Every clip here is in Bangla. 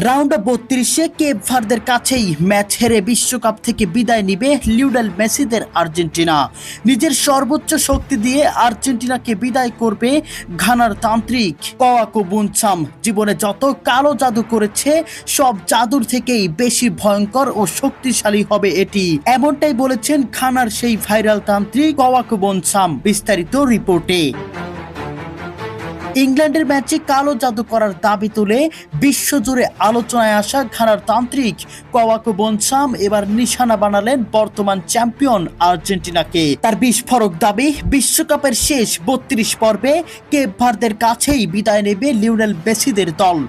রাউন্ড অফ 32-এ কেপ ভার্দের কাছেই ম্যাচ হেরে বিশ্বকাপ থেকে বিদায় নিবে লিওনেল মেসিদের আর্জেন্টিনা। নিজের সর্বোচ্চ শক্তি দিয়ে আর্জেন্টিনাকে বিদায় করবে ঘানার তান্ত্রিক কওয়াকো বুনসাম। জীবনে যত কালো জাদু করেছে সব জাদুর থেকেই বেশি ভয়ঙ্কর ও শক্তিশালী হবে এটি, এমনটাই বলেছেন ঘানার সেই ভাইরাল তান্ত্রিক কওয়াকো বুনসাম। বিস্তারিত রিপোর্টে। ইংল্যান্ডের ম্যাচে কালো জাদু করার দাবি তুলে বিশ্বজুড়ে আলোচনায় আসা ঘানার তান্ত্রিক কওয়াকো বুনসাম এবার নিশানা বানালেন বর্তমান চ্যাম্পিয়ন আর্জেন্টিনাকে। তার বিস্ফোরক দাবি, বিশ্বকাপের শেষ 32 পর্বে কেপ ভার্দের কাছেই বিদায় নেবে লিওনেল মেসিদের দল।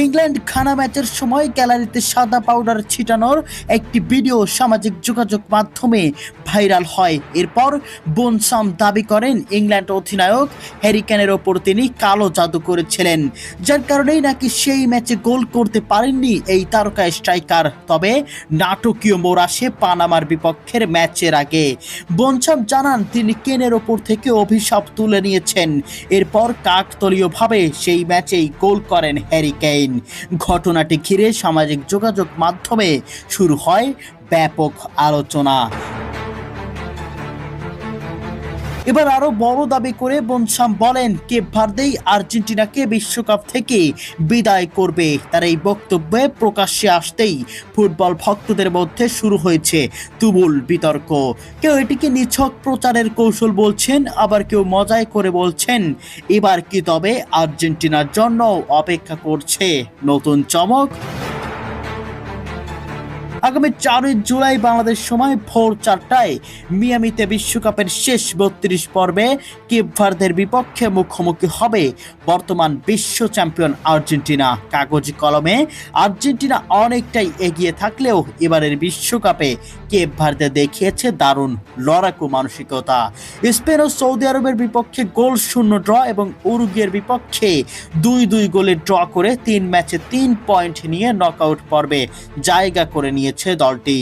ইংল্যান্ড ঘানা ম্যাচের সময় গ্যালারিতে সাদা পাউডার ছিটানোর একটি ভিডিও সামাজিক যোগাযোগ মাধ্যমে ভাইরাল হয়। এরপর বুনসাম দাবি করেন ইংল্যান্ড অধিনায়ক হ্যারি কেনের ওপর তিনি কালো জাদু করেছিলেন, যার কারণেই নাকি সেই ম্যাচে গোল করতে পারেননি এই তারকা স্ট্রাইকার। তবে নাটকীয় মোড় আসে পানামার বিপক্ষের ম্যাচের আগে। বুনসাম জানান তিনি কেনের ওপর থেকে অভিশাপ তুলে নিয়েছেন। এরপর কাকতালীয়ভাবে সেই ম্যাচেই গোল করেন হ্যারি কেন। ঘটনাটি ঘিরে সামাজিক যোগাযোগ মাধ্যমে শুরু হয় ব্যাপক আলোচনা। এবার আরো বড় দাবি করে বুনসাম বলেন কেপ ভার্দেই আর্জেন্টিনাকে বিশ্বকাপ থেকে বিদায় করবে। তার এই বক্তব্যে প্রকাশ্যে আসতেই ফুটবল ভক্তদের মধ্যে শুরু হয়েছে তুমুল বিতর্ক। কেউ এটিকে নিছক প্রচারের কৌশল বলছেন, আবার কেউ মজায় করে বলছেন এবার কি তবে আর্জেন্টিনার জন্য অপেক্ষা করছে নতুন চমক। আগামী 4 জুলাই বাংলাদেশ সময় ভোর 4টায় মিয়ামিতে বিশ্বকাপের শেষ 32 পর্বে কেপ ভার্দের বিপক্ষে মুখোমুখি হবে বর্তমান বিশ্ব চ্যাম্পিয়ন আর্জেন্টিনা। কাগজে কলমে আর্জেন্টিনা অনেকটাই এগিয়ে থাকলেও এবারের বিশ্বকাপে কেপ ভার্দে দেখিয়েছে দারুণ লড়াকু মানসিকতা। স্পেন ও সৌদি আরবের বিপক্ষে গোল শূন্য ড্র এবং উরুগুয়ের বিপক্ষে 2-2 গোলে ড্র করে 3 ম্যাচে 3 পয়েন্ট নিয়ে নকআউট পর্বে জায়গা করে নিয়েছে দলটি।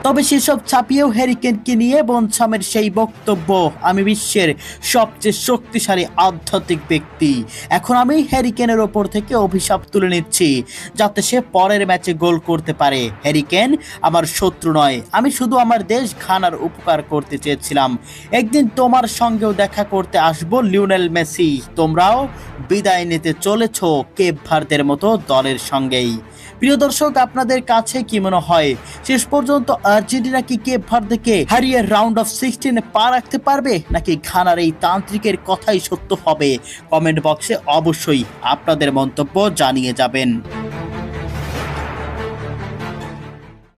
তবে সেসব ছাপিয়েও হ্যারি কেনকে নিয়ে বুনসামের সেই বক্তব্য, আমি বিশ্বের সবচেয়ে শক্তিশালী আধ্যাত্মিক ব্যক্তি, এখন আমি হ্যারি কেনের ওপর থেকে অভিশাপ তুলে নিচ্ছি যাতে সে পরের ম্যাচে গোল করতে পারে। হ্যারি কেন আমার শত্রু নয়, আমি শুধু আমার দেশ ঘানার উপকার করতে চেয়েছিলাম। একদিন তোমার সঙ্গেও দেখা করতে আসবো লিওনেল মেসি, তোমরাও বিদায় নিতে চলেছ কেপ ভার্দের মতো দলের সঙ্গেই। প্রিয় দর্শক, আপনাদের কাছে কি মনে হয় শেষ পর্যন্ত আর্জেন্টিনা কি কেপ ভার্দেকে হারিয়ে রাউন্ড অফ 16 পা রাখতে পারবে, নাকি ঘানার এই তান্ত্রিকের কথাই সত্য হবে? কমেন্ট বক্সে অবশ্যই আপনাদের মন্তব্য জানিয়ে যাবেন।